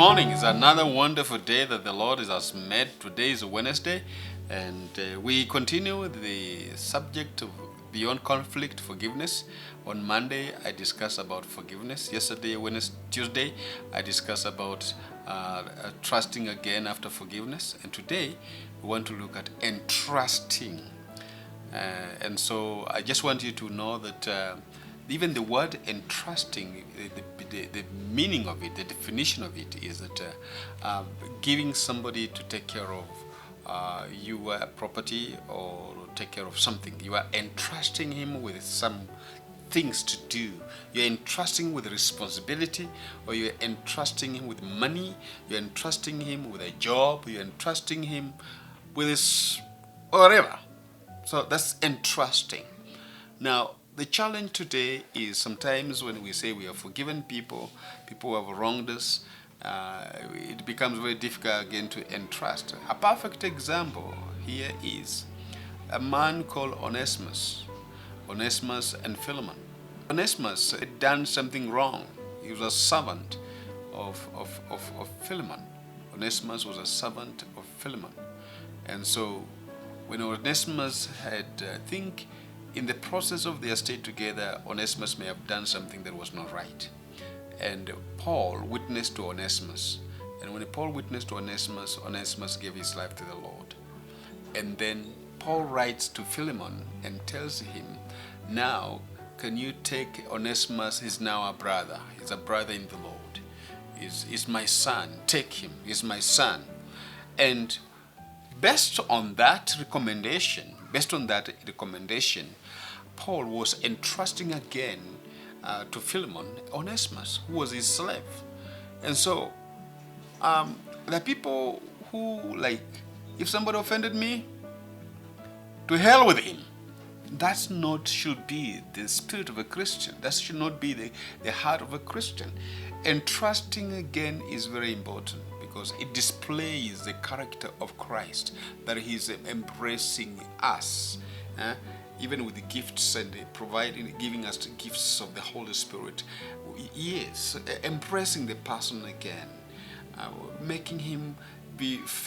morning. It's another wonderful day that the Lord has made. Today is Wednesday, and we continue with the subject of beyond conflict, forgiveness. On Monday, I discussed about forgiveness. Yesterday, Wednesday, Tuesday, I discussed about trusting again after forgiveness. And today, we want to look at entrusting. And so I just want you to know that even the word entrusting, the meaning of it, the definition of it is that giving somebody to take care of your property or take care of something. You are entrusting him with some things to do. You're entrusting with responsibility, or you're entrusting him with money, you're entrusting him with a job, you're entrusting him with his whatever. So that's entrusting. Now, the challenge today is sometimes when we say we have forgiven people, people who have wronged us, it becomes very difficult again to entrust. A perfect example here is a man called Onesimus and Philemon. Onesimus had done something wrong. He was a servant of Philemon. Onesimus was a servant of Philemon. And so when Onesimus had, I think, in the process of their stay together, Onesimus may have done something that was not right. And Paul witnessed to Onesimus. And when Paul witnessed to Onesimus, Onesimus gave his life to the Lord. And then Paul writes to Philemon and tells him, now, can you take Onesimus? He's now a brother. He's a brother in the Lord. He's my son. Take him. He's my son. And based on that recommendation, Paul was entrusting again to Philemon Onesimus, who was his slave. And so there are people who, like, if somebody offended me, to hell with him. That's not should be the spirit of a Christian. That should not be the heart of a Christian. Entrusting again is very important because it displays the character of Christ, that he's embracing us, even with the gifts and giving us the gifts of the Holy Spirit. Yes, embracing the person again, making him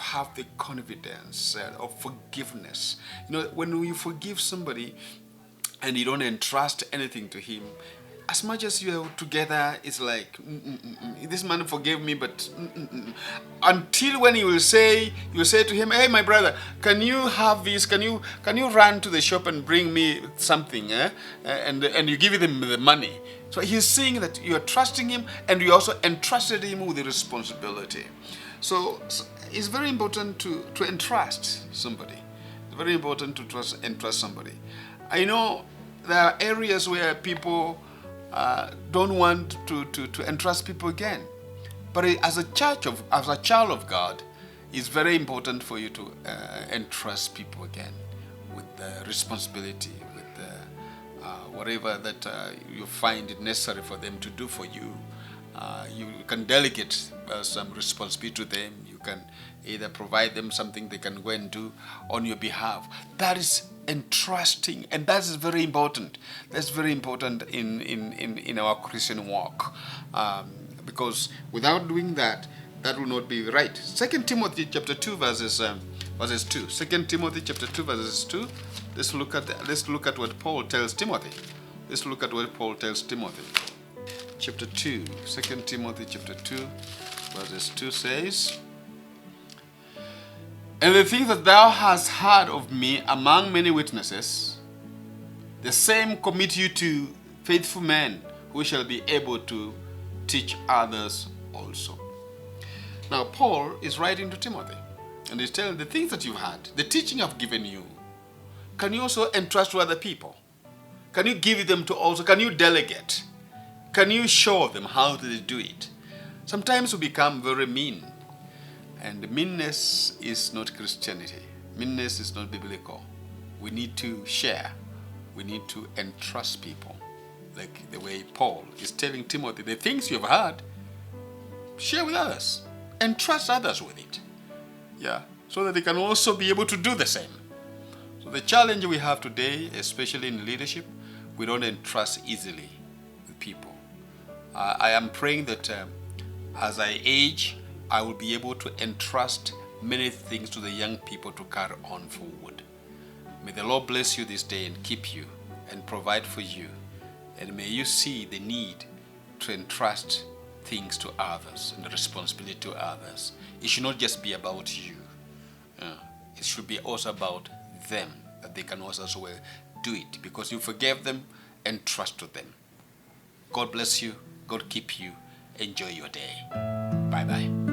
have the confidence of forgiveness. You know, when you forgive somebody and you don't entrust anything to him, as much as you are together, it's like, this man forgave me, but until when you say to him, hey, my brother, can you have this? Can you run to the shop and bring me something? And you give him the money. So he's saying that you are trusting him, and you also entrusted him with the responsibility. So it's very important to entrust somebody. It's very important to entrust somebody. I know there are areas where people don't want to entrust people again. But as a child of God, it's very important for you to entrust people again with the responsibility, with whatever that you find it necessary for them to do for you. You can delegate some responsibility to them. You can either provide them something they can go and do on your behalf. That is entrusting, and that is very important. That's very important in our Christian walk, because without doing that, that will not be right. 2 Timothy chapter 2 verses 2. 2 Timothy chapter 2 verses 2. Let's look at what Paul tells Timothy. Chapter 2, 2 Timothy chapter 2 verses 2 says, and the things that thou hast heard of me among many witnesses, the same commit you to faithful men who shall be able to teach others also. Now, Paul is writing to Timothy, and he's telling the things that you've had, the teaching I've given you, can you also entrust to other people? Can you give them to also? Can you delegate? Can you show them how to do it? Sometimes we become very mean. And meanness is not Christianity. Meanness is not biblical. We need to share. We need to entrust people. Like the way Paul is telling Timothy, the things you've heard, share with others. Entrust others with it. Yeah, so that they can also be able to do the same. So the challenge we have today, especially in leadership, we don't entrust easily with people. I am praying that as I age, I will be able to entrust many things to the young people to carry on forward. May the Lord bless you this day and keep you and provide for you. And may you see the need to entrust things to others and the responsibility to others. It should not just be about you. It should be also about them, that they can also do it because you forgave them and trust to them. God bless you. God keep you. Enjoy your day. Bye-bye.